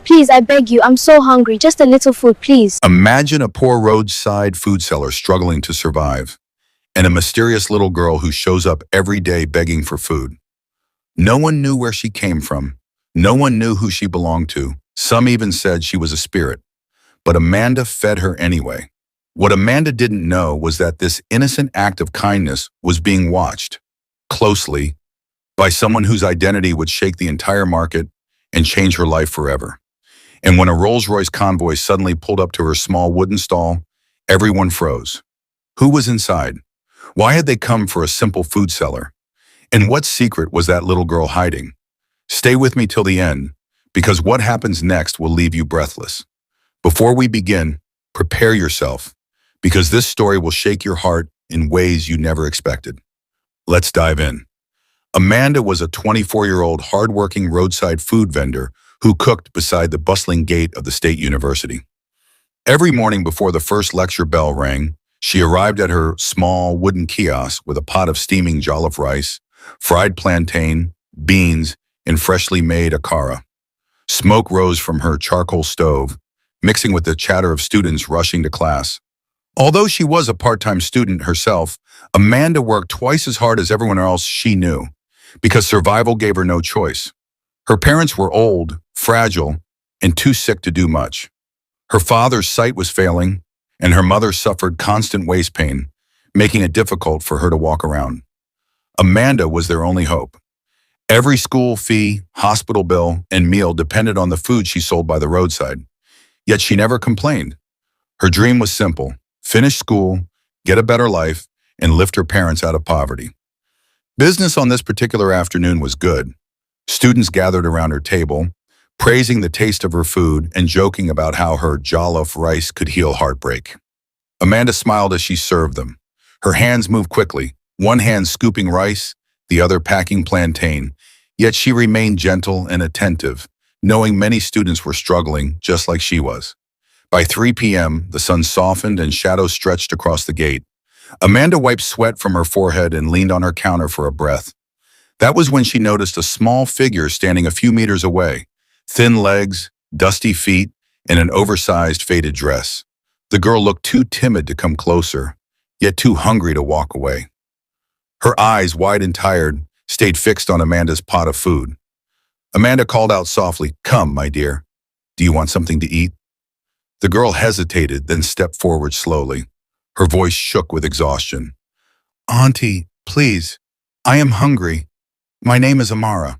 Please, I beg you, I'm so hungry. Just a little food, please. Imagine a poor roadside food seller struggling to survive, and a mysterious little girl who shows up every day begging for food. No one knew where she came from. No one knew who she belonged to. Some even said she was a spirit. But Amanda fed her anyway. What Amanda didn't know was that this innocent act of kindness was being watched closely by someone whose identity would shake the entire market and change her life forever. And when a Rolls Royce convoy suddenly pulled up to her small wooden stall, everyone froze. Who was inside? Why had they come for a simple food seller? And what secret was that little girl hiding? Stay with me till the end, because what happens next will leave you breathless. Before we begin, prepare yourself, because this story will shake your heart in ways you never expected. Let's dive in. Amanda was a 24-year-old hardworking roadside food vendor who cooked beside the bustling gate of the state university. Every morning before the first lecture bell rang, she arrived at her small wooden kiosk with a pot of steaming jollof rice, fried plantain, beans, and freshly made akara. Smoke rose from her charcoal stove, mixing with the chatter of students rushing to class. Although she was a part-time student herself, Amanda worked twice as hard as everyone else she knew, because survival gave her no choice. Her parents were old, fragile, and too sick to do much. Her father's sight was failing, and her mother suffered constant waist pain, making it difficult for her to walk around. Amanda was their only hope. Every school fee, hospital bill, and meal depended on the food she sold by the roadside. Yet she never complained. Her dream was simple: finish school, get a better life, and lift her parents out of poverty. Business on this particular afternoon was good. Students gathered around her table, praising the taste of her food and joking about how her jollof rice could heal heartbreak. Amanda smiled as she served them. Her hands moved quickly, one hand scooping rice, the other packing plantain, yet she remained gentle and attentive, knowing many students were struggling just like she was. By 3 p.m., the sun softened and shadows stretched across the gate. Amanda wiped sweat from her forehead and leaned on her counter for a breath. That was when she noticed a small figure standing a few meters away, thin legs, dusty feet, and an oversized faded dress. The girl looked too timid to come closer, yet too hungry to walk away. Her eyes, wide and tired, stayed fixed on Amanda's pot of food. Amanda called out softly, "Come, my dear. Do you want something to eat?" The girl hesitated, then stepped forward slowly. Her voice shook with exhaustion. "Auntie, please, I am hungry. My name is Amara."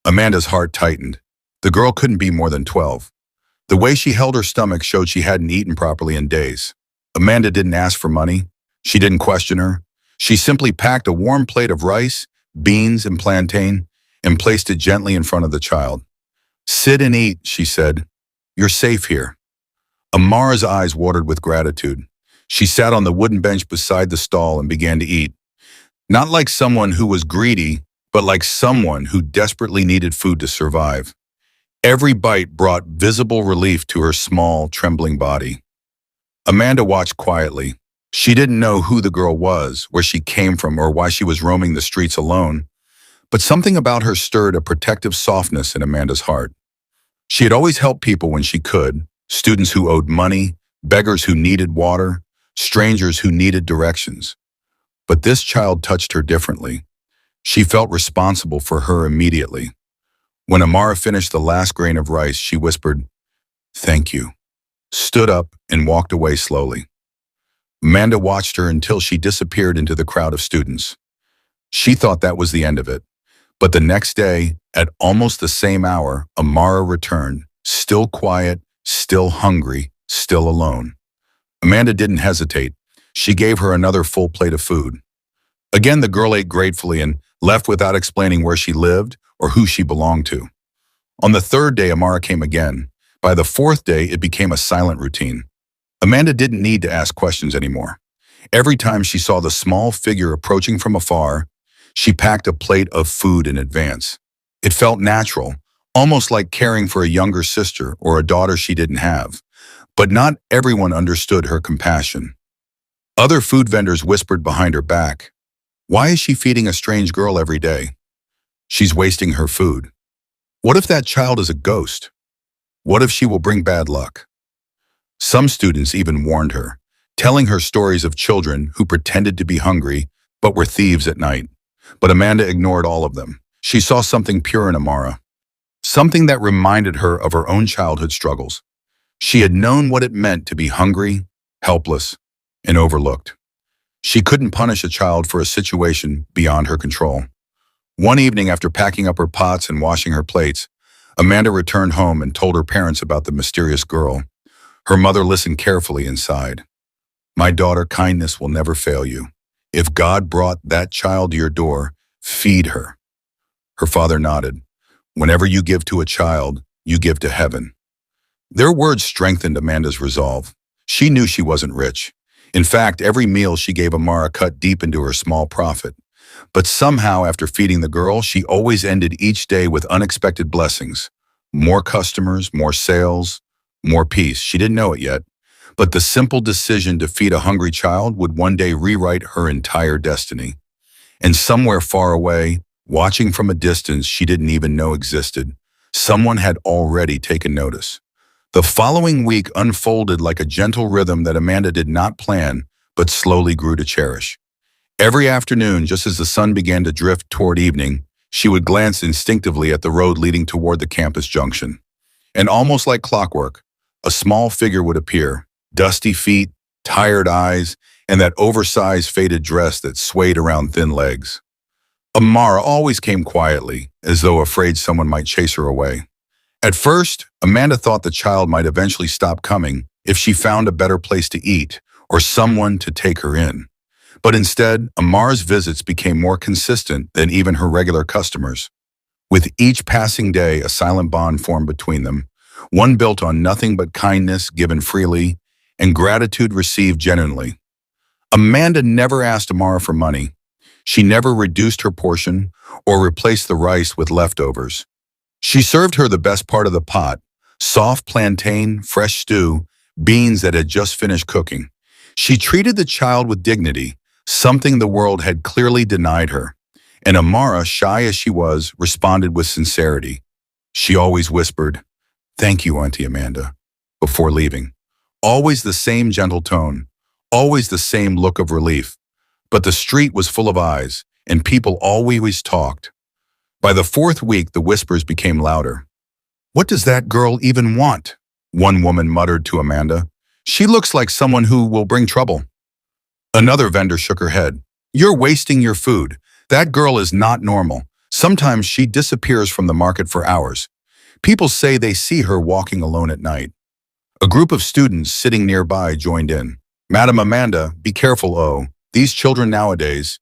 Amanda's heart tightened. The girl couldn't be more than 12. The way she held her stomach showed she hadn't eaten properly in days. Amanda didn't ask for money. She didn't question her. She simply packed a warm plate of rice, beans, and plantain and placed it gently in front of the child. "Sit and eat," she said. "You're safe here." Amara's eyes watered with gratitude. She sat on the wooden bench beside the stall and began to eat. Not like someone who was greedy, but like someone who desperately needed food to survive. Every bite brought visible relief to her small, trembling body. Amanda watched quietly. She didn't know who the girl was, where she came from, or why she was roaming the streets alone. But something about her stirred a protective softness in Amanda's heart. She had always helped people when she could: students who owed money, beggars who needed water, strangers who needed directions. But this child touched her differently. She felt responsible for her immediately. When Amara finished the last grain of rice, she whispered, "Thank you," stood up, and walked away slowly. Amanda watched her until she disappeared into the crowd of students. She thought that was the end of it. But the next day, at almost the same hour, Amara returned, still quiet, still hungry, still alone. Amanda didn't hesitate. She gave her another full plate of food. Again, the girl ate gratefully and left without explaining where she lived or who she belonged to. On the third day, Amara came again. By the fourth day, it became a silent routine. Amanda didn't need to ask questions anymore. Every time she saw the small figure approaching from afar, she packed a plate of food in advance. It felt natural, almost like caring for a younger sister or a daughter she didn't have. But not everyone understood her compassion. Other food vendors whispered behind her back, "Why is she feeding a strange girl every day? She's wasting her food. What if that child is a ghost?" What if she will bring bad luck? Some students even warned her, telling her stories of children who pretended to be hungry but were thieves at night. But Amanda ignored all of them. She saw something pure in Amara, something that reminded her of her own childhood struggles. She had known what it meant to be hungry, helpless, and overlooked. She couldn't punish a child for a situation beyond her control. One evening, after packing up her pots and washing her plates, Amanda returned home and told her parents about the mysterious girl. Her mother listened carefully and sighed. "My daughter, kindness will never fail you. If God brought that child to your door, feed her." Her father nodded. "Whenever you give to a child, you give to heaven." Their words strengthened Amanda's resolve. She knew she wasn't rich. In fact, every meal she gave Amara cut deep into her small profit. But somehow, after feeding the girl, she always ended each day with unexpected blessings. More customers, more sales, more peace. She didn't know it yet. But the simple decision to feed a hungry child would one day rewrite her entire destiny. And somewhere far away, watching from a distance she didn't even know existed, someone had already taken notice. The following week unfolded like a gentle rhythm that Amanda did not plan, but slowly grew to cherish. Every afternoon, just as the sun began to drift toward evening, she would glance instinctively at the road leading toward the campus junction. And almost like clockwork, a small figure would appear, dusty feet, tired eyes, and that oversized faded dress that swayed around thin legs. Amara always came quietly, as though afraid someone might chase her away. At first, Amanda thought the child might eventually stop coming if she found a better place to eat or someone to take her in. But instead, Amara's visits became more consistent than even her regular customers. With each passing day, a silent bond formed between them, one built on nothing but kindness given freely and gratitude received genuinely. Amanda never asked Amara for money. She never reduced her portion or replaced the rice with leftovers. She served her the best part of the pot, soft plantain, fresh stew, beans that had just finished cooking. She treated the child with dignity, something the world had clearly denied her. And Amara, shy as she was, responded with sincerity. She always whispered, "Thank you, Auntie Amanda," before leaving. Always the same gentle tone, always the same look of relief. But the street was full of eyes, and people always talked. By the fourth week, the whispers became louder. "What does that girl even want?" one woman muttered to Amanda. "She looks like someone who will bring trouble." Another vendor shook her head. "You're wasting your food. That girl is not normal. Sometimes she disappears from the market for hours. People say they see her walking alone at night." A group of students sitting nearby joined in. "Madam Amanda, be careful, oh. These children nowadays,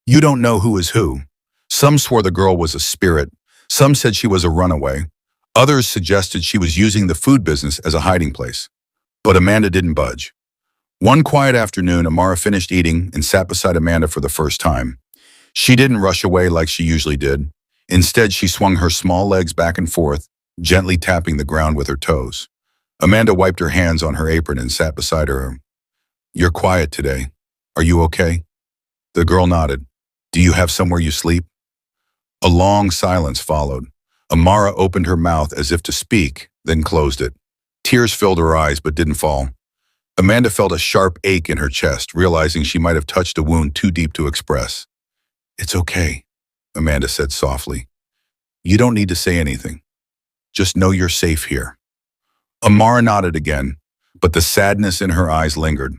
you don't know who is who." Some swore the girl was a spirit. Some said she was a runaway. Others suggested she was using the food business as a hiding place. But Amanda didn't budge. One quiet afternoon, Amara finished eating and sat beside Amanda for the first time. She didn't rush away like she usually did. Instead, she swung her small legs back and forth, gently tapping the ground with her toes. Amanda wiped her hands on her apron and sat beside her. "You're quiet today. Are you okay?" The girl nodded. "Do you have somewhere you sleep?" A long silence followed. Amara opened her mouth as if to speak, then closed it. Tears filled her eyes but didn't fall. Amanda felt a sharp ache in her chest, realizing she might have touched a wound too deep to express. "It's okay," Amanda said softly. "You don't need to say anything. Just know you're safe here." Amara nodded again, but the sadness in her eyes lingered.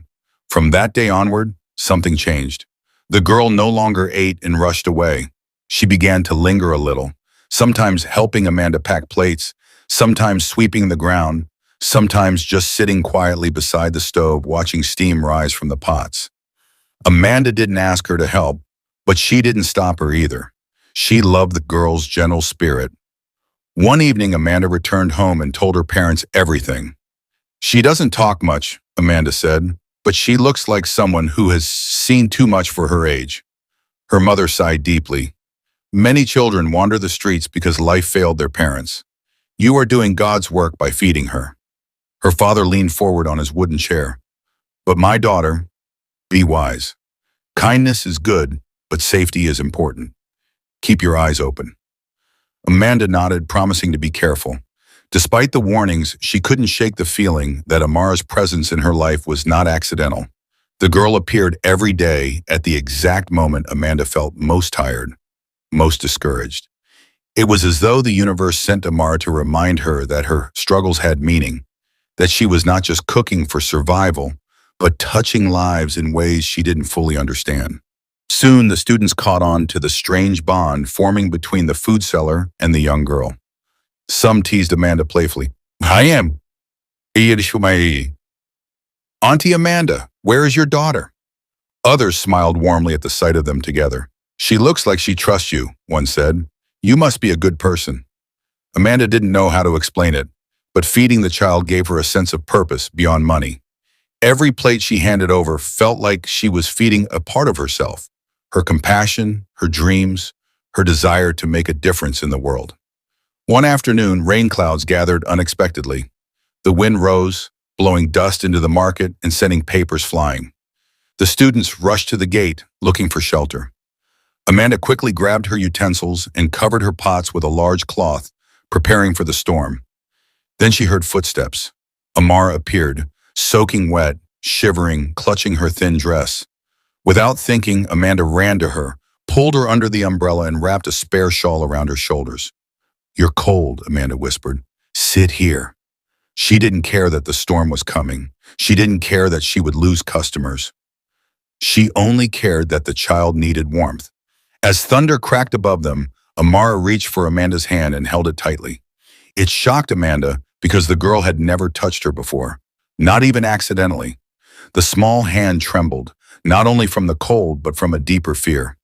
From that day onward, something changed. The girl no longer ate and rushed away. She began to linger a little, sometimes helping Amanda pack plates, sometimes sweeping the ground, sometimes just sitting quietly beside the stove watching steam rise from the pots. Amanda didn't ask her to help, but she didn't stop her either. She loved the girl's gentle spirit. One evening, Amanda returned home and told her parents everything. "She doesn't talk much," Amanda said, "but she looks like someone who has seen too much for her age." Her mother sighed deeply. "Many children wander the streets because life failed their parents. You are doing God's work by feeding her." Her father leaned forward on his wooden chair. "But my daughter, be wise. Kindness is good, but safety is important. Keep your eyes open." Amanda nodded, promising to be careful. Despite the warnings, she couldn't shake the feeling that Amara's presence in her life was not accidental. The girl appeared every day at the exact moment Amanda felt most tired, most discouraged. It was as though the universe sent Amara to remind her that her struggles had meaning, that she was not just cooking for survival, but touching lives in ways she didn't fully understand. Soon, the students caught on to the strange bond forming between the food seller and the young girl. Some teased Amanda playfully. I am. Auntie Amanda, where is your daughter? Others smiled warmly at the sight of them together. She looks like she trusts you, one said. You must be a good person. Amanda didn't know how to explain it, but feeding the child gave her a sense of purpose beyond money. Every plate she handed over felt like she was feeding a part of herself, her compassion, her dreams, her desire to make a difference in the world. One afternoon, rain clouds gathered unexpectedly. The wind rose, blowing dust into the market and sending papers flying. The students rushed to the gate, looking for shelter. Amanda quickly grabbed her utensils and covered her pots with a large cloth, preparing for the storm. Then she heard footsteps. Amara appeared, soaking wet, shivering, clutching her thin dress. Without thinking, Amanda ran to her, pulled her under the umbrella and wrapped a spare shawl around her shoulders. You're cold, Amanda whispered. Sit here. She didn't care that the storm was coming. She didn't care that she would lose customers. She only cared that the child needed warmth. As thunder cracked above them, Amara reached for Amanda's hand and held it tightly. It shocked Amanda because the girl had never touched her before, not even accidentally. The small hand trembled, not only from the cold but from a deeper fear.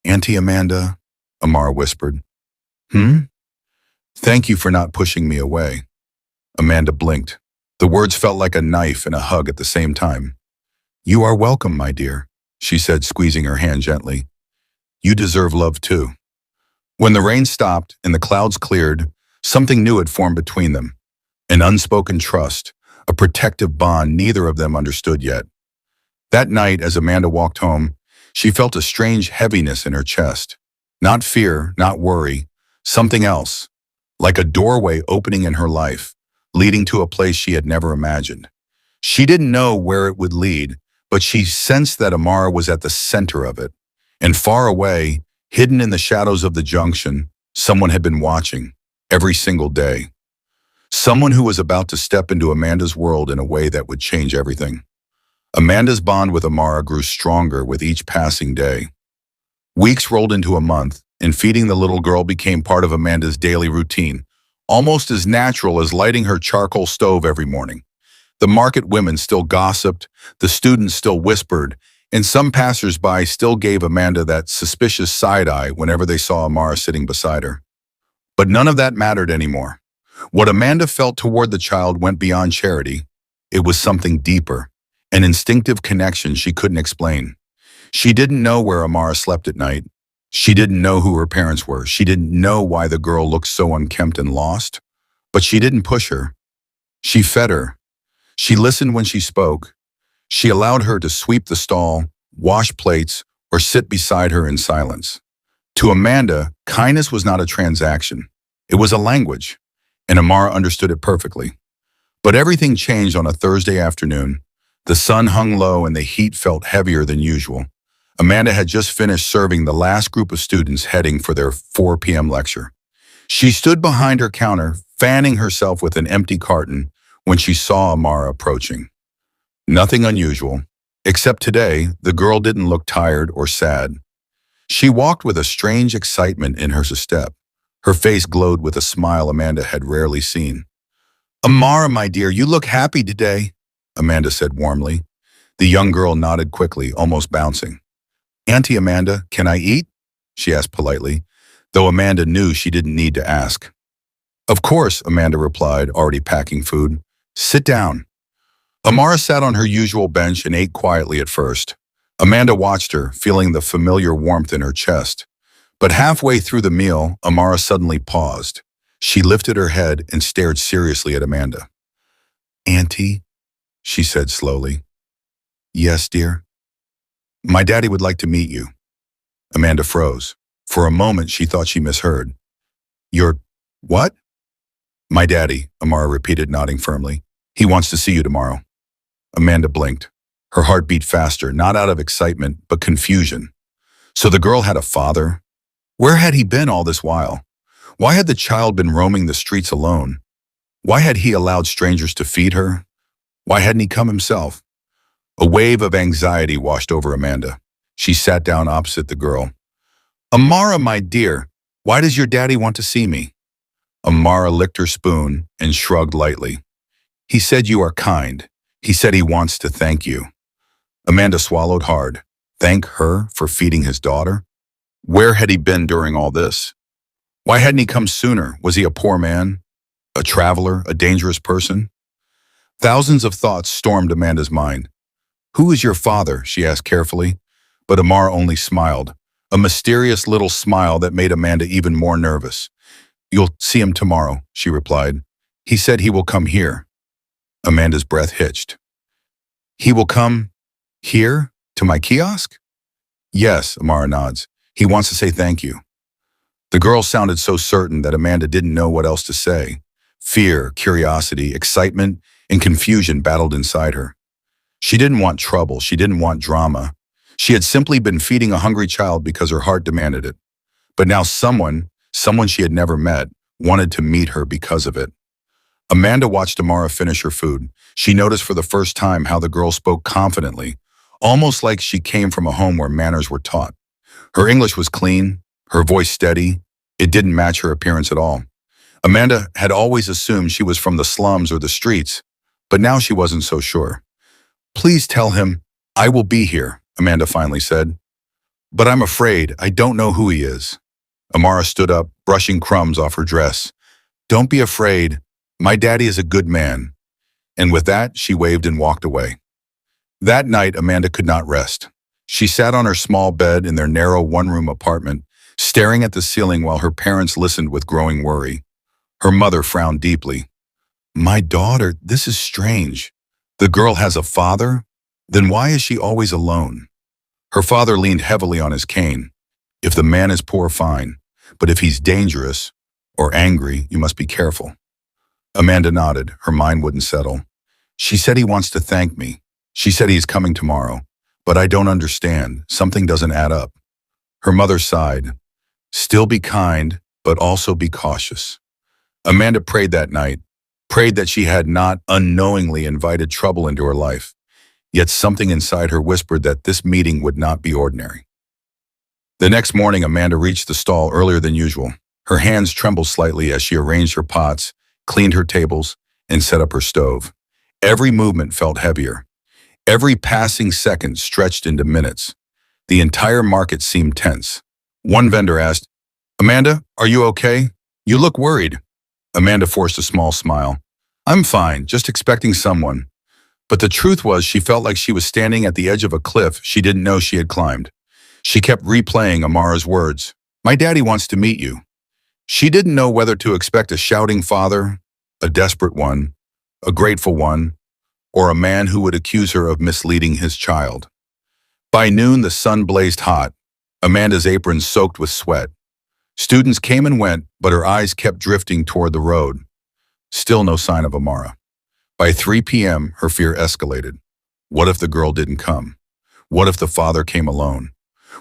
Auntie Amanda, Amara whispered. Thank you for not pushing me away. Amanda blinked. The words felt like a knife and a hug at the same time. You are welcome, my dear, she said, squeezing her hand gently. You deserve love too. When the rain stopped and the clouds cleared, something new had formed between them. An unspoken trust, a protective bond neither of them understood yet. That night, as Amanda walked home, she felt a strange heaviness in her chest. Not fear, not worry, something else, like a doorway opening in her life, leading to a place she had never imagined. She didn't know where it would lead, but she sensed that Amara was at the center of it. And far away, hidden in the shadows of the junction, someone had been watching, every single day. Someone who was about to step into Amanda's world in a way that would change everything. Amanda's bond with Amara grew stronger with each passing day. Weeks rolled into a month, and feeding the little girl became part of Amanda's daily routine, almost as natural as lighting her charcoal stove every morning. The market women still gossiped, the students still whispered, and some passers-by still gave Amanda that suspicious side-eye whenever they saw Amara sitting beside her. But none of that mattered anymore. What Amanda felt toward the child went beyond charity. It was something deeper, an instinctive connection she couldn't explain. She didn't know where Amara slept at night. She didn't know who her parents were. She didn't know why the girl looked so unkempt and lost. But she didn't push her. She fed her. She listened when she spoke. She allowed her to sweep the stall, wash plates, or sit beside her in silence. To Amanda, kindness was not a transaction. It was a language, and Amara understood it perfectly. But everything changed on a Thursday afternoon. The sun hung low and the heat felt heavier than usual. Amanda had just finished serving the last group of students heading for their 4 p.m. lecture. She stood behind her counter, fanning herself with an empty carton when she saw Amara approaching. Nothing unusual, except today, the girl didn't look tired or sad. She walked with a strange excitement in her step. Her face glowed with a smile Amanda had rarely seen. Amara, my dear, you look happy today, Amanda said warmly. The young girl nodded quickly, almost bouncing. Auntie Amanda, can I eat? She asked politely, though Amanda knew she didn't need to ask. Of course, Amanda replied, already packing food. Sit down. Amara sat on her usual bench and ate quietly at first. Amanda watched her, feeling the familiar warmth in her chest. But halfway through the meal, Amara suddenly paused. She lifted her head and stared seriously at Amanda. Auntie, she said slowly. Yes, dear? My daddy would like to meet you. Amanda froze. For a moment, she thought she misheard. Your what? My daddy, Amara repeated, nodding firmly. He wants to see you tomorrow. Amanda blinked. Her heart beat faster, not out of excitement, but confusion. So the girl had a father? Where had he been all this while? Why had the child been roaming the streets alone? Why had he allowed strangers to feed her? Why hadn't he come himself? A wave of anxiety washed over Amanda. She sat down opposite the girl. Amara, my dear, why does your daddy want to see me? Amara licked her spoon and shrugged lightly. He said you are kind. He said he wants to thank you. Amanda swallowed hard. Thank her for feeding his daughter? Where had he been during all this? Why hadn't he come sooner? Was he a poor man? A traveler? A dangerous person? Thousands of thoughts stormed Amanda's mind. Who is your father? She asked carefully. But Amara only smiled, a mysterious little smile that made Amanda even more nervous. You'll see him tomorrow, she replied. He said he will come here. Amanda's breath hitched. He will come here? To my kiosk? Yes, Amara nods. He wants to say thank you. The girl sounded so certain that Amanda didn't know what else to say. Fear, curiosity, excitement, and confusion battled inside her. She didn't want trouble. She didn't want drama. She had simply been feeding a hungry child because her heart demanded it. But now someone she had never met, wanted to meet her because of it. Amanda watched Amara finish her food. She noticed for the first time how the girl spoke confidently, almost like she came from a home where manners were taught. Her English was clean, her voice steady. It didn't match her appearance at all. Amanda had always assumed she was from the slums or the streets, but now she wasn't so sure. Please tell him, I will be here, Amanda finally said. But I'm afraid I don't know who he is. Amara stood up, brushing crumbs off her dress. Don't be afraid. My daddy is a good man. And with that, she waved and walked away. That night, Amanda could not rest. She sat on her small bed in their narrow one-room apartment, staring at the ceiling while her parents listened with growing worry. Her mother frowned deeply. My daughter, this is strange. The girl has a father? Then why is she always alone? Her father leaned heavily on his cane. If the man is poor, fine. But if he's dangerous or angry, you must be careful. Amanda nodded. Her mind wouldn't settle. She said he wants to thank me. She said he's coming tomorrow. But I don't understand. Something doesn't add up. Her mother sighed. Still be kind, but also be cautious. Amanda prayed that night, prayed that she had not unknowingly invited trouble into her life. Yet something inside her whispered that this meeting would not be ordinary. The next morning, Amanda reached the stall earlier than usual. Her hands trembled slightly as she arranged her pots, cleaned her tables, and set up her stove. Every movement felt heavier. Every passing second stretched into minutes. The entire market seemed tense. One vendor asked, Amanda, are you okay? You look worried. Amanda forced a small smile. I'm fine, just expecting someone. But the truth was she felt like she was standing at the edge of a cliff she didn't know she had climbed. She kept replaying Amara's words. My daddy wants to meet you. She didn't know whether to expect a shouting father, a desperate one, a grateful one, or a man who would accuse her of misleading his child. By noon, the sun blazed hot, Amanda's apron soaked with sweat. Students came and went, but her eyes kept drifting toward the road. Still no sign of Amara. By 3 p.m., her fear escalated. What if the girl didn't come? What if the father came alone?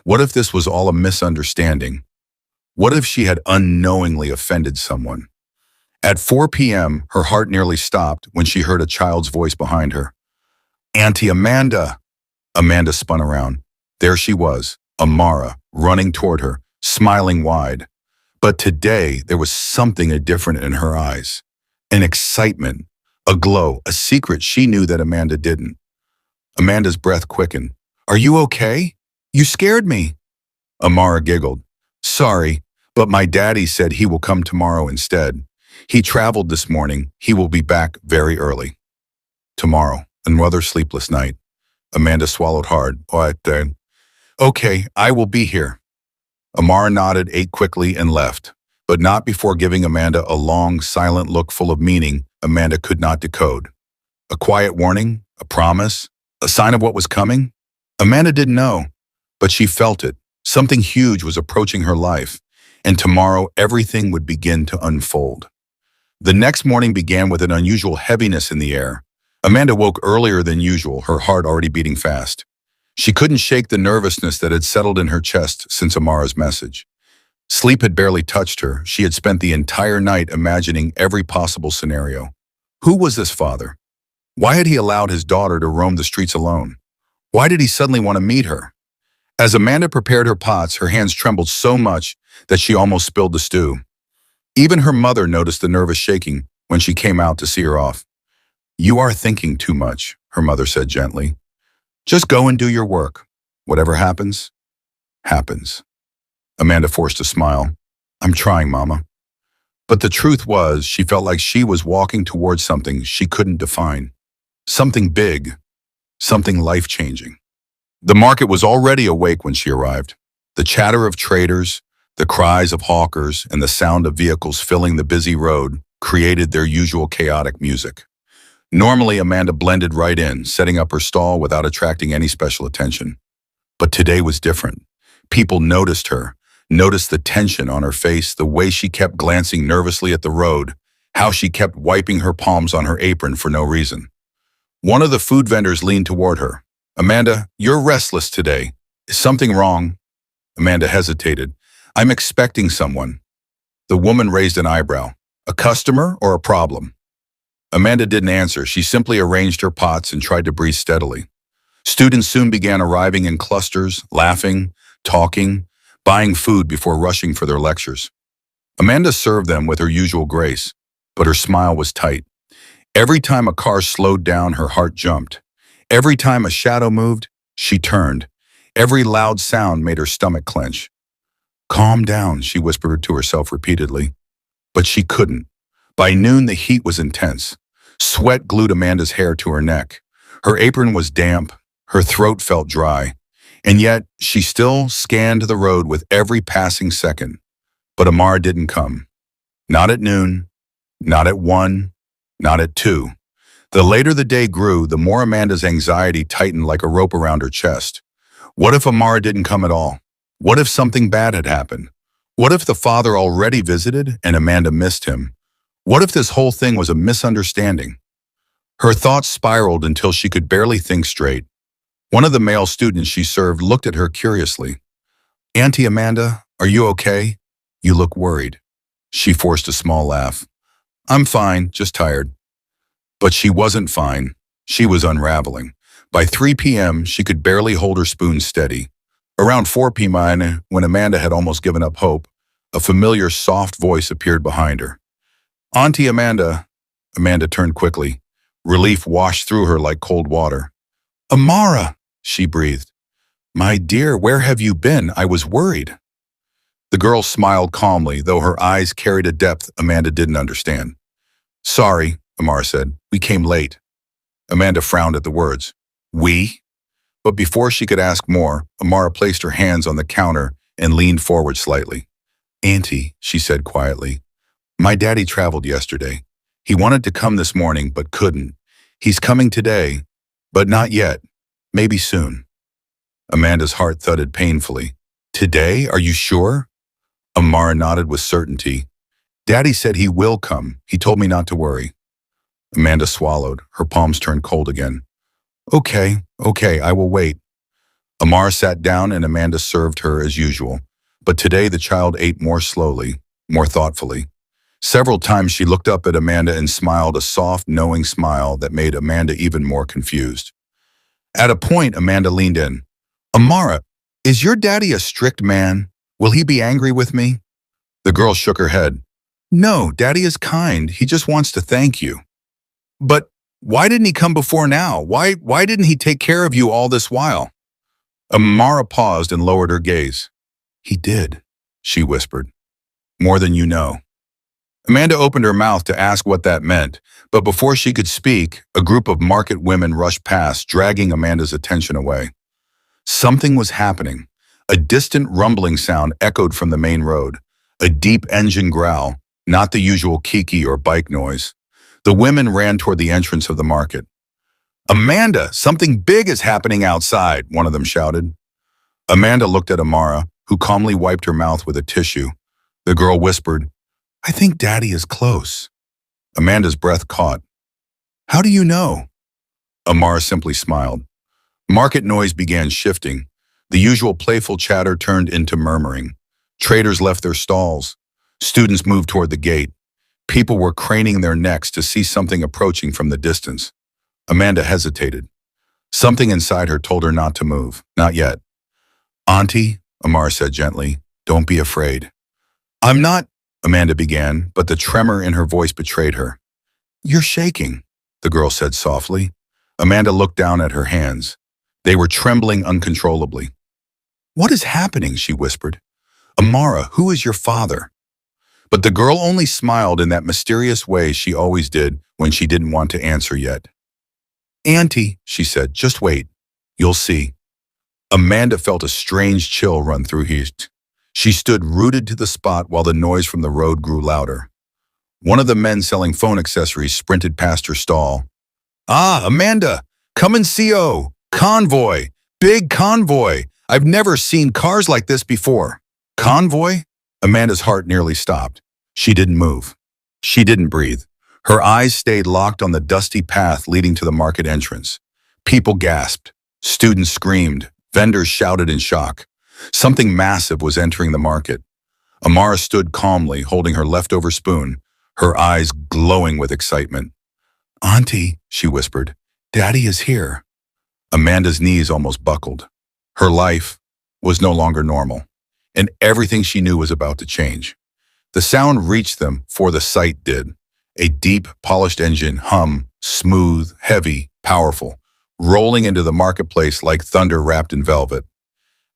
What if this was all a misunderstanding? What if she had unknowingly offended someone? At 4 p.m., her heart nearly stopped when she heard a child's voice behind her. Auntie Amanda! Amanda spun around. There she was, Amara, running toward her, smiling wide. But today, there was something different in her eyes. An excitement, a glow, a secret she knew that Amanda didn't. Amanda's breath quickened. Are you okay? You scared me. Amara giggled. Sorry, but my daddy said he will come tomorrow instead. He traveled this morning. He will be back very early. Tomorrow, another sleepless night. Amanda swallowed hard. Okay, I will be here. Amara nodded, ate quickly, and left, but not before giving Amanda a long, silent look full of meaning Amanda could not decode. A quiet warning? A promise? A sign of what was coming? Amanda didn't know, but she felt it. Something huge was approaching her life, and tomorrow everything would begin to unfold. The next morning began with an unusual heaviness in the air. Amanda woke earlier than usual, her heart already beating fast. She couldn't shake the nervousness that had settled in her chest since Amara's message. Sleep had barely touched her. She had spent the entire night imagining every possible scenario. Who was this father? Why had he allowed his daughter to roam the streets alone? Why did he suddenly want to meet her? As Amanda prepared her pots, her hands trembled so much that she almost spilled the stew. Even her mother noticed the nervous shaking when she came out to see her off. "You are thinking too much," her mother said gently. "Just go and do your work. Whatever happens, happens." Amanda forced a smile. "I'm trying, Mama." But the truth was, she felt like she was walking towards something she couldn't define. Something big, something life-changing. The market was already awake when she arrived. The chatter of traders, the cries of hawkers, and the sound of vehicles filling the busy road created their usual chaotic music. Normally, Amanda blended right in, setting up her stall without attracting any special attention. But today was different. People noticed her, noticed the tension on her face, the way she kept glancing nervously at the road, how she kept wiping her palms on her apron for no reason. One of the food vendors leaned toward her. "Amanda, you're restless today. Is something wrong?" Amanda hesitated. "I'm expecting someone." The woman raised an eyebrow. "A customer or a problem?" Amanda didn't answer. She simply arranged her pots and tried to breathe steadily. Students soon began arriving in clusters, laughing, talking, buying food before rushing for their lectures. Amanda served them with her usual grace, but her smile was tight. Every time a car slowed down, her heart jumped. Every time a shadow moved, she turned. Every loud sound made her stomach clench. "Calm down," she whispered to herself repeatedly. But she couldn't. By noon, the heat was intense. Sweat glued Amanda's hair to her neck. Her apron was damp. Her throat felt dry. And yet, she still scanned the road with every passing second. But Amara didn't come. Not at noon, not at 1, not at 2. The later the day grew, the more Amanda's anxiety tightened like a rope around her chest. What if Amara didn't come at all? What if something bad had happened? What if the father already visited and Amanda missed him? What if this whole thing was a misunderstanding? Her thoughts spiraled until she could barely think straight. One of the male students she served looked at her curiously. "Auntie Amanda, are you okay? You look worried." She forced a small laugh. "I'm fine, just tired." But she wasn't fine. She was unraveling. By 3 p.m., she could barely hold her spoon steady. Around 4 p.m., when Amanda had almost given up hope, a familiar soft voice appeared behind her. "Auntie Amanda." Amanda turned quickly. Relief washed through her like cold water. "Amara," she breathed. "My dear, where have you been? I was worried." The girl smiled calmly, though her eyes carried a depth Amanda didn't understand. "Sorry," Amara said. "We came late." Amanda frowned at the words. "We?" But before she could ask more, Amara placed her hands on the counter and leaned forward slightly. "Auntie," she said quietly, "my daddy traveled yesterday. He wanted to come this morning, but couldn't. He's coming today, but not yet. Maybe soon." Amanda's heart thudded painfully. "Today? Are you sure?" Amara nodded with certainty. "Daddy said he will come. He told me not to worry." Amanda swallowed. Her palms turned cold again. Okay, I will wait." Amara sat down and Amanda served her as usual. But today the child ate more slowly, more thoughtfully. Several times she looked up at Amanda and smiled, a soft, knowing smile that made Amanda even more confused. At a point, Amanda leaned in. "Amara, is your daddy a strict man? Will he be angry with me?" The girl shook her head. "No, daddy is kind. He just wants to thank you." "But why didn't he come before now? Why didn't he take care of you all this while?" Amara paused and lowered her gaze. "He did," she whispered. "More than you know." Amanda opened her mouth to ask what that meant, but before she could speak, a group of market women rushed past, dragging Amanda's attention away. Something was happening. A distant rumbling sound echoed from the main road, a deep engine growl, not the usual kiki or bike noise. The women ran toward the entrance of the market. "Amanda, something big is happening outside," one of them shouted. Amanda looked at Amara, who calmly wiped her mouth with a tissue. The girl whispered, "I think Daddy is close." Amanda's breath caught. How do you know? Amara simply smiled. Market noise began shifting. The usual playful chatter turned into murmuring. Traders left their stalls. Students moved toward the gate. People were craning their necks to see something approaching from the distance. Amanda hesitated. Something inside her told her not to move. Not yet. Auntie, Amara said gently, don't be afraid. I'm not, Amanda began, but the tremor in her voice betrayed her. You're shaking, the girl said softly. Amanda looked down at her hands. They were trembling uncontrollably. What is happening? She whispered. Amara, who is your father? But the girl only smiled in that mysterious way she always did when she didn't want to answer yet. Auntie, she said, just wait. You'll see. Amanda felt a strange chill run through her. She stood rooted to the spot while the noise from the road grew louder. One of the men selling phone accessories sprinted past her stall. Ah, Amanda, come and see oh, convoy, big convoy. I've never seen cars like this before. Convoy? Amanda's heart nearly stopped. She didn't move. She didn't breathe. Her eyes stayed locked on the dusty path leading to the market entrance. People gasped. Students screamed. Vendors shouted in shock. Something massive was entering the market. Amara stood calmly, holding her leftover spoon, her eyes glowing with excitement. Auntie, she whispered, Daddy is here. Amanda's knees almost buckled. Her life was no longer normal, and everything she knew was about to change. The sound reached them, for the sight did. A deep, polished engine hum, smooth, heavy, powerful, rolling into the marketplace like thunder wrapped in velvet.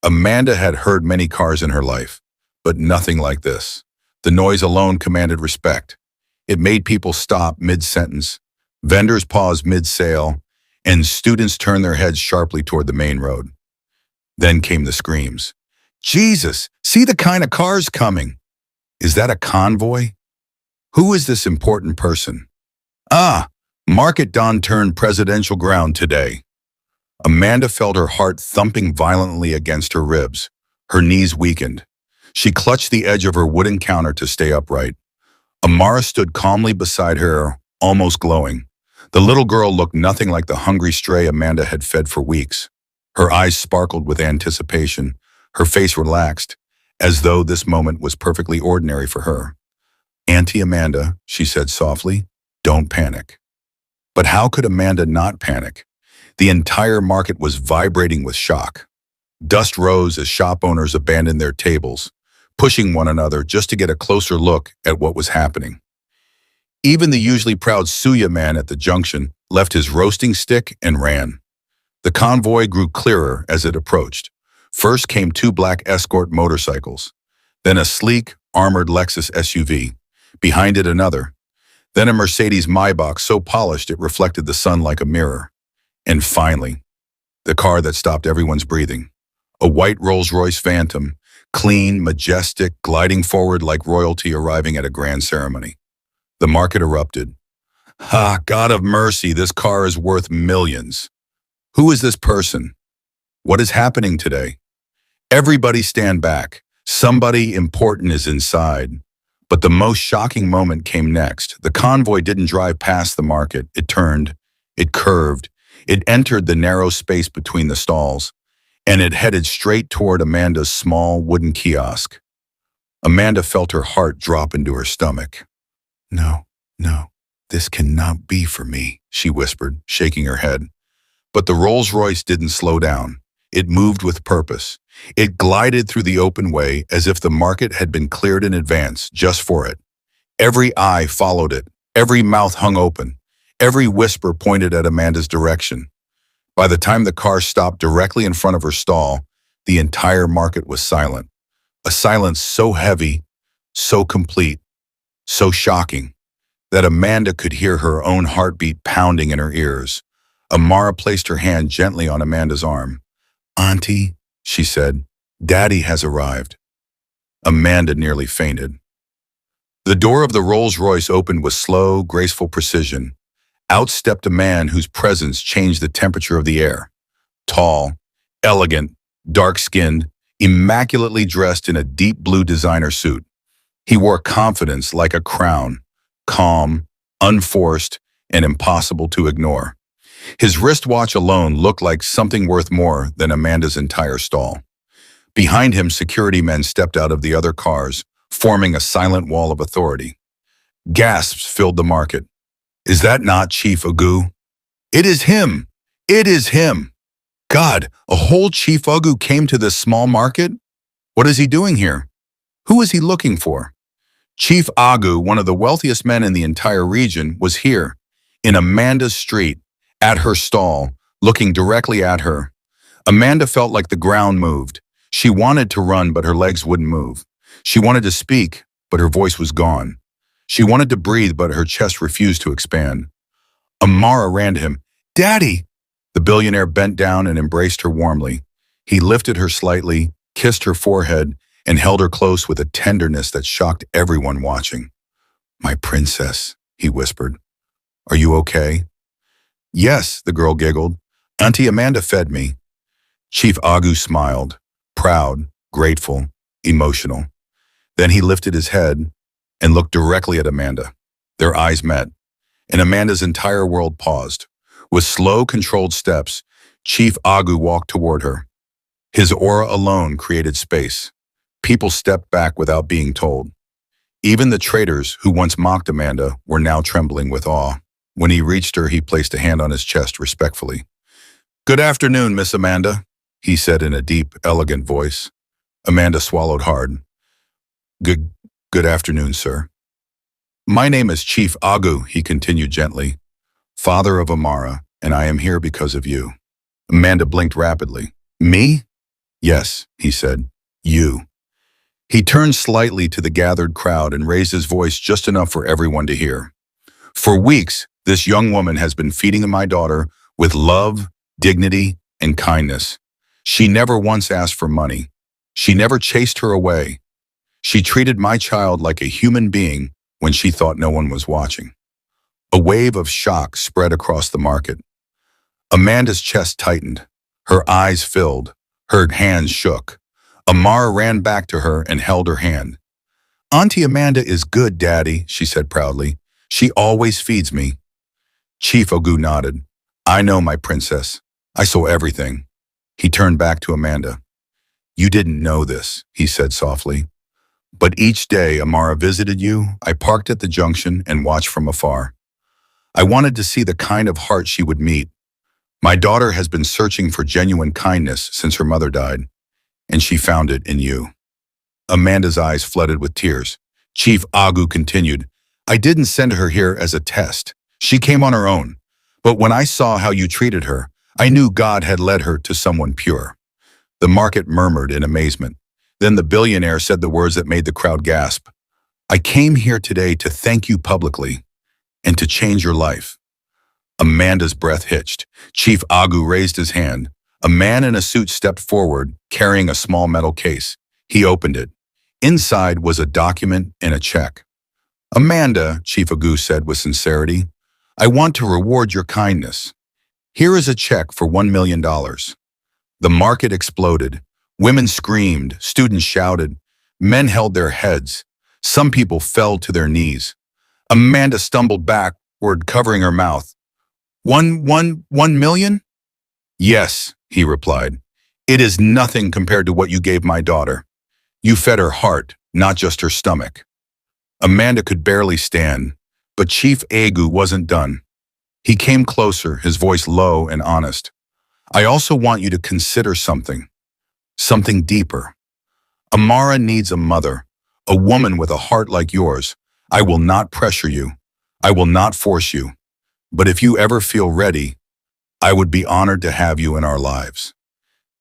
Amanda had heard many cars in her life, but nothing like this. The noise alone commanded respect. It made people stop mid-sentence, vendors pause mid-sale, and students turned their heads sharply toward the main road. Then came the screams. Jesus, see the kind of cars coming. Is that a convoy? Who is this important person? Ah, Market Dawn turned presidential ground today. Amanda felt her heart thumping violently against her ribs. Her knees weakened. She clutched the edge of her wooden counter to stay upright. Amara stood calmly beside her, almost glowing. The little girl looked nothing like the hungry stray Amanda had fed for weeks. Her eyes sparkled with anticipation. Her face relaxed, as though this moment was perfectly ordinary for her. Auntie Amanda, she said softly, don't panic. But how could Amanda not panic? The entire market was vibrating with shock. Dust rose as shop owners abandoned their tables, pushing one another just to get a closer look at what was happening. Even the usually proud suya man at the junction left his roasting stick and ran. The convoy grew clearer as it approached. First came two black escort motorcycles, then a sleek, armored Lexus SUV, behind it another, then a Mercedes Maybach so polished it reflected the sun like a mirror. And finally, the car that stopped everyone's breathing, a white Rolls Royce Phantom, clean, majestic, gliding forward like royalty arriving at a grand ceremony. The market erupted. Ha, God of mercy, this car is worth millions. Who is this person? What is happening today? Everybody stand back. Somebody important is inside. But the most shocking moment came next. The convoy didn't drive past the market. It turned, it curved, it entered the narrow space between the stalls, and it headed straight toward Amanda's small wooden kiosk. Amanda felt her heart drop into her stomach. No, this cannot be for me, she whispered, shaking her head. But the Rolls Royce didn't slow down. It moved with purpose. It glided through the open way as if the market had been cleared in advance just for it. Every eye followed it. Every mouth hung open. Every whisper pointed at Amanda's direction. By the time the car stopped directly in front of her stall, the entire market was silent. A silence so heavy, so complete, so shocking, that Amanda could hear her own heartbeat pounding in her ears. Amara placed her hand gently on Amanda's arm. Auntie, she said, Daddy has arrived. Amanda nearly fainted. The door of the Rolls Royce opened with slow, graceful precision. Out stepped a man whose presence changed the temperature of the air. Tall, elegant, dark-skinned, immaculately dressed in a deep blue designer suit. He wore confidence like a crown, calm, unforced, and impossible to ignore. His wristwatch alone looked like something worth more than Amanda's entire stall. Behind him, security men stepped out of the other cars, forming a silent wall of authority. Gasps filled the market. Is that not Chief Agu? It is him! It is him! God, a whole Chief Agu came to this small market? What is he doing here? Who is he looking for? Chief Agu, one of the wealthiest men in the entire region, was here, in Amanda's street, at her stall, looking directly at her. Amanda felt like the ground moved. She wanted to run, but her legs wouldn't move. She wanted to speak, but her voice was gone. She wanted to breathe, but her chest refused to expand. Amara ran to him. Daddy! The billionaire bent down and embraced her warmly. He lifted her slightly, kissed her forehead, and held her close with a tenderness that shocked everyone watching. My princess, he whispered. Are you okay? Yes, the girl giggled. Auntie Amanda fed me. Chief Agu smiled, proud, grateful, emotional. Then he lifted his head and looked directly at Amanda. Their eyes met, and Amanda's entire world paused. With slow, controlled steps, Chief Agu walked toward her. His aura alone created space. People stepped back without being told. Even the traitors who once mocked Amanda were now trembling with awe. When he reached her, he placed a hand on his chest respectfully. Good afternoon, Miss Amanda, he said in a deep, elegant voice. Amanda swallowed hard. Good afternoon, sir. My name is Chief Agu, he continued gently, father of Amara, and I am here because of you. Amanda blinked rapidly. Me? Yes, he said. You. He turned slightly to the gathered crowd and raised his voice just enough for everyone to hear. For weeks, this young woman has been feeding my daughter with love, dignity, and kindness. She never once asked for money. She never chased her away. She treated my child like a human being when she thought no one was watching. A wave of shock spread across the market. Amanda's chest tightened. Her eyes filled. Her hands shook. Amara ran back to her and held her hand. Auntie Amanda is good, Daddy, she said proudly. She always feeds me. Chief Agu nodded. I know, my princess. I saw everything. He turned back to Amanda. You didn't know this, he said softly. But each day Amara visited you, I parked at the junction and watched from afar. I wanted to see the kind of heart she would meet. My daughter has been searching for genuine kindness since her mother died, and she found it in you. Amanda's eyes flooded with tears. Chief Agu continued, I didn't send her here as a test. She came on her own. But when I saw how you treated her, I knew God had led her to someone pure. The market murmured in amazement. Then the billionaire said the words that made the crowd gasp. I came here today to thank you publicly and to change your life. Amanda's breath hitched. Chief Agu raised his hand. A man in a suit stepped forward, carrying a small metal case. He opened it. Inside was a document and a check. Amanda, Chief Agu said with sincerity, I want to reward your kindness. Here is a check for $1 million. The market exploded. Women screamed, students shouted, men held their heads. Some people fell to their knees. Amanda stumbled backward, covering her mouth. One million? Yes, he replied. It is nothing compared to what you gave my daughter. You fed her heart, not just her stomach. Amanda could barely stand, but Chief Agu wasn't done. He came closer, his voice low and honest. I also want you to consider something deeper. Amara needs a mother, a woman with a heart like yours. I will not pressure you. I will not force you. But if you ever feel ready, I would be honored to have you in our lives.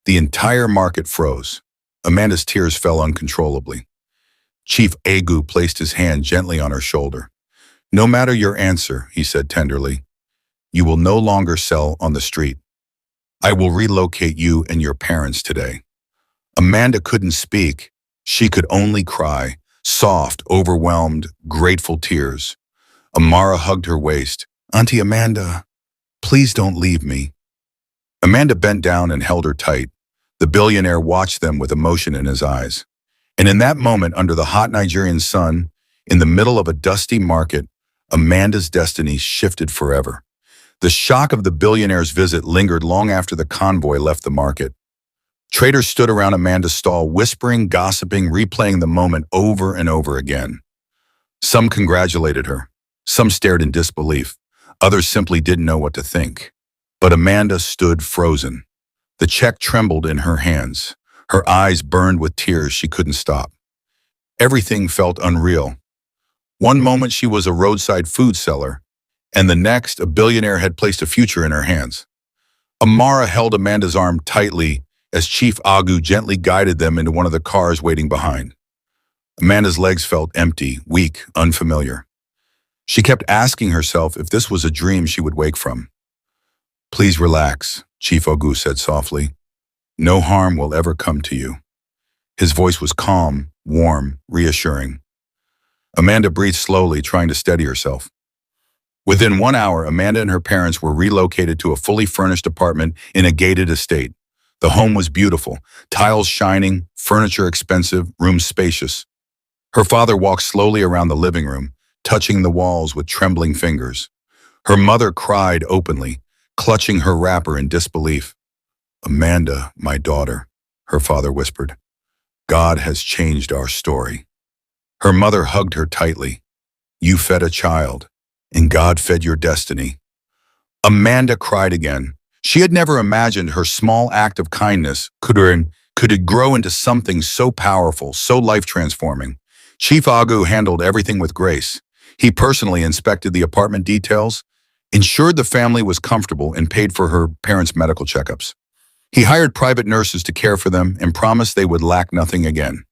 The entire market froze. Amanda's tears fell uncontrollably. Chief Agu placed his hand gently on her shoulder. No matter your answer, he said tenderly, you will no longer sell on the street. I will relocate you and your parents today. Amanda couldn't speak. She could only cry, soft, overwhelmed, grateful tears. Amara hugged her waist. Auntie Amanda, please don't leave me. Amanda bent down and held her tight. The billionaire watched them with emotion in his eyes. And in that moment, under the hot Nigerian sun, in the middle of a dusty market, Amanda's destiny shifted forever. The shock of the billionaire's visit lingered long after the convoy left the market. Traders stood around Amanda's stall, whispering, gossiping, replaying the moment over and over again. Some congratulated her. Some stared in disbelief. Others simply didn't know what to think. But Amanda stood frozen. The check trembled in her hands. Her eyes burned with tears she couldn't stop. Everything felt unreal. One moment she was a roadside food seller, and the next a billionaire had placed a future in her hands. Amara held Amanda's arm tightly as Chief Agu gently guided them into one of the cars waiting behind. Amanda's legs felt empty, weak, unfamiliar. She kept asking herself if this was a dream she would wake from. "Please relax," Chief Agu said softly. "No harm will ever come to you." His voice was calm, warm, reassuring. Amanda breathed slowly, trying to steady herself. Within 1 hour, Amanda and her parents were relocated to a fully furnished apartment in a gated estate. The home was beautiful, tiles shining, furniture expensive, rooms spacious. Her father walked slowly around the living room, touching the walls with trembling fingers. Her mother cried openly, clutching her wrapper in disbelief. "Amanda, my daughter," her father whispered. "God has changed our story." Her mother hugged her tightly. "You fed a child, and God fed your destiny." Amanda cried again. She had never imagined her small act of kindness could grow into something so powerful, so life-transforming. Chief Agu handled everything with grace. He personally inspected the apartment details, ensured the family was comfortable, and paid for her parents' medical checkups. He hired private nurses to care for them and promised they would lack nothing again.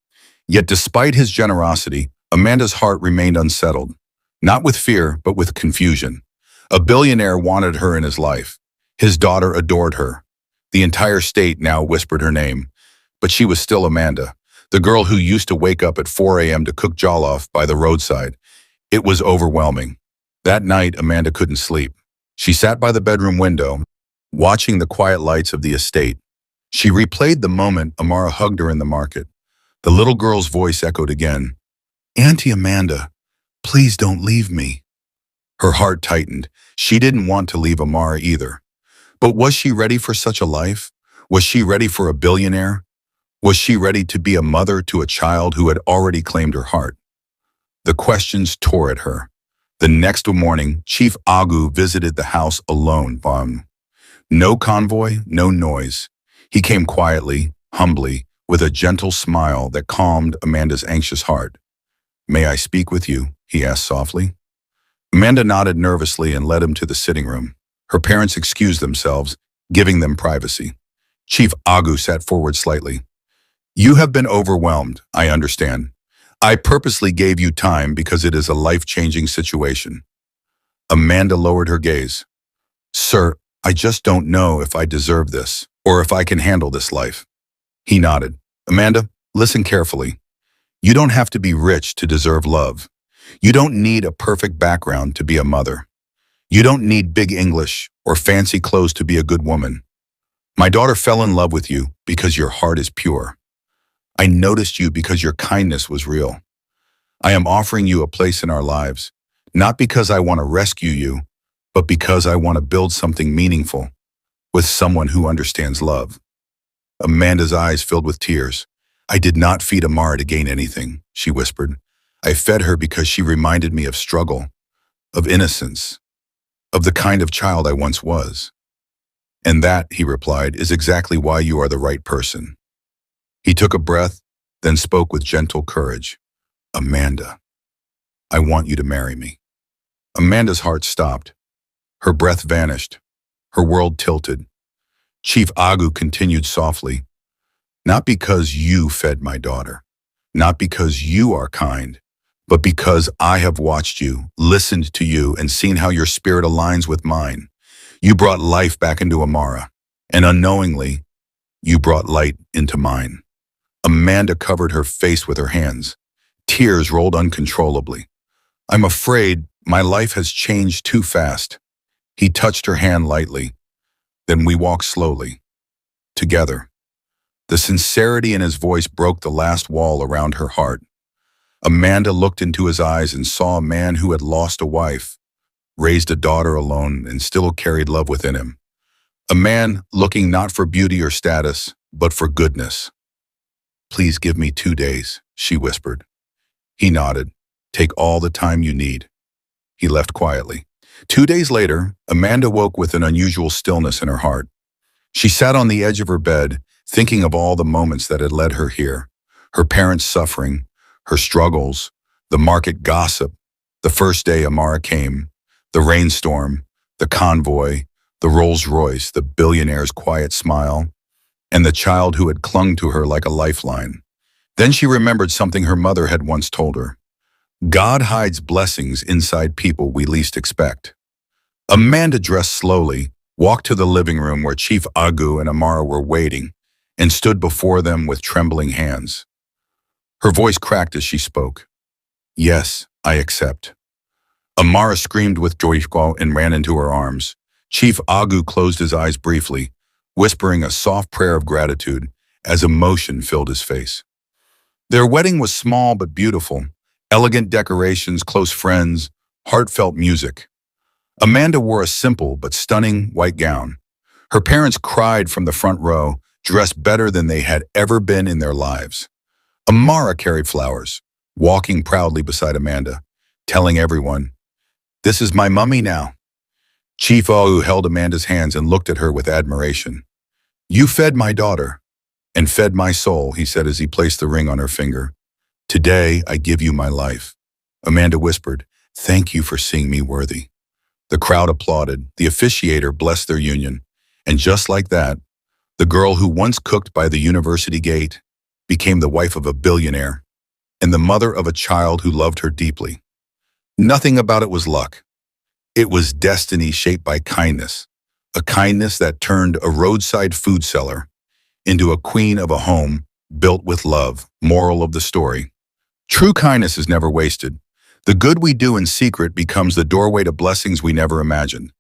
Yet despite his generosity, Amanda's heart remained unsettled, not with fear, but with confusion. A billionaire wanted her in his life. His daughter adored her. The entire state now whispered her name, but she was still Amanda, the girl who used to wake up at 4 a.m. to cook jollof by the roadside. It was overwhelming. That night, Amanda couldn't sleep. She sat by the bedroom window, watching the quiet lights of the estate. She replayed the moment Amara hugged her in the market. The little girl's voice echoed again. "Auntie Amanda, please don't leave me." Her heart tightened. She didn't want to leave Amara either. But was she ready for such a life? Was she ready for a billionaire? Was she ready to be a mother to a child who had already claimed her heart? The questions tore at her. The next morning, Chief Agu visited the house alone. No convoy, no noise. He came quietly, humbly, with a gentle smile that calmed Amanda's anxious heart. "May I speak with you?" he asked softly. Amanda nodded nervously and led him to the sitting room. Her parents excused themselves, giving them privacy. Chief Agu sat forward slightly. "You have been overwhelmed, I understand. I purposely gave you time because it is a life-changing situation." Amanda lowered her gaze. "Sir, I just don't know if I deserve this, or if I can handle this life." He nodded. "Amanda, listen carefully. You don't have to be rich to deserve love. You don't need a perfect background to be a mother. You don't need big English or fancy clothes to be a good woman. My daughter fell in love with you because your heart is pure. I noticed you because your kindness was real. I am offering you a place in our lives, not because I want to rescue you, but because I want to build something meaningful with someone who understands love." Amanda's eyes filled with tears. "I did not feed Amara to gain anything," she whispered. "I fed her because she reminded me of struggle, of innocence, of the kind of child I once was." "And that," he replied, "is exactly why you are the right person." He took a breath, then spoke with gentle courage. "Amanda, I want you to marry me." Amanda's heart stopped. Her breath vanished. Her world tilted. Chief Agu continued softly. "Not because you fed my daughter, not because you are kind, but because I have watched you, listened to you, and seen how your spirit aligns with mine. You brought life back into Amara, and unknowingly, you brought light into mine." Amanda covered her face with her hands. Tears rolled uncontrollably. "I'm afraid my life has changed too fast." He touched her hand lightly. Then we walked slowly, together. The sincerity in his voice broke the last wall around her heart. Amanda looked into his eyes and saw a man who had lost a wife, raised a daughter alone, and still carried love within him. A man looking not for beauty or status, but for goodness. "Please give me 2 days," she whispered. He nodded. "Take all the time you need." He left quietly. 2 days later, Amanda woke with an unusual stillness in her heart. She sat on the edge of her bed, thinking of all the moments that had led her here. Her parents' suffering, her struggles, the market gossip, the first day Amara came, the rainstorm, the convoy, the Rolls Royce, the billionaire's quiet smile, and the child who had clung to her like a lifeline. Then she remembered something her mother had once told her. God hides blessings inside people we least expect. Amanda dressed slowly, walked to the living room where Chief Agu and Amara were waiting, and stood before them with trembling hands. Her voice cracked as she spoke. "Yes, I accept." Amara screamed with joy and ran into her arms. Chief Agu closed his eyes briefly, whispering a soft prayer of gratitude as emotion filled his face. Their wedding was small but beautiful, elegant decorations, close friends, heartfelt music. Amanda wore a simple but stunning white gown. Her parents cried from the front row, dressed better than they had ever been in their lives. Amara carried flowers, walking proudly beside Amanda, telling everyone, "This is my mummy now." Chief Agu held Amanda's hands and looked at her with admiration. "You fed my daughter and fed my soul," he said as he placed the ring on her finger. "Today, I give you my life." Amanda whispered, "Thank you for seeing me worthy." The crowd applauded. The officiator blessed their union. And just like that, the girl who once cooked by the university gate became the wife of a billionaire and the mother of a child who loved her deeply. Nothing about it was luck. It was destiny shaped by kindness, a kindness that turned a roadside food seller into a queen of a home built with love. Moral of the story: true kindness is never wasted. The good we do in secret becomes the doorway to blessings we never imagined.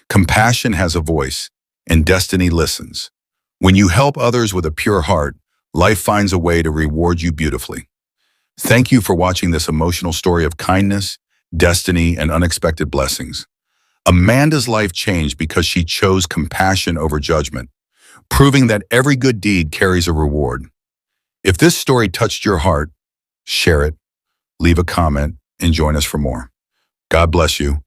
Compassion has a voice, and destiny listens. When you help others with a pure heart, life finds a way to reward you beautifully. Thank you for watching this emotional story of kindness, destiny, and unexpected blessings. Amanda's life changed because she chose compassion over judgment, proving that every good deed carries a reward. If this story touched your heart, share it, leave a comment, and join us for more. God bless you.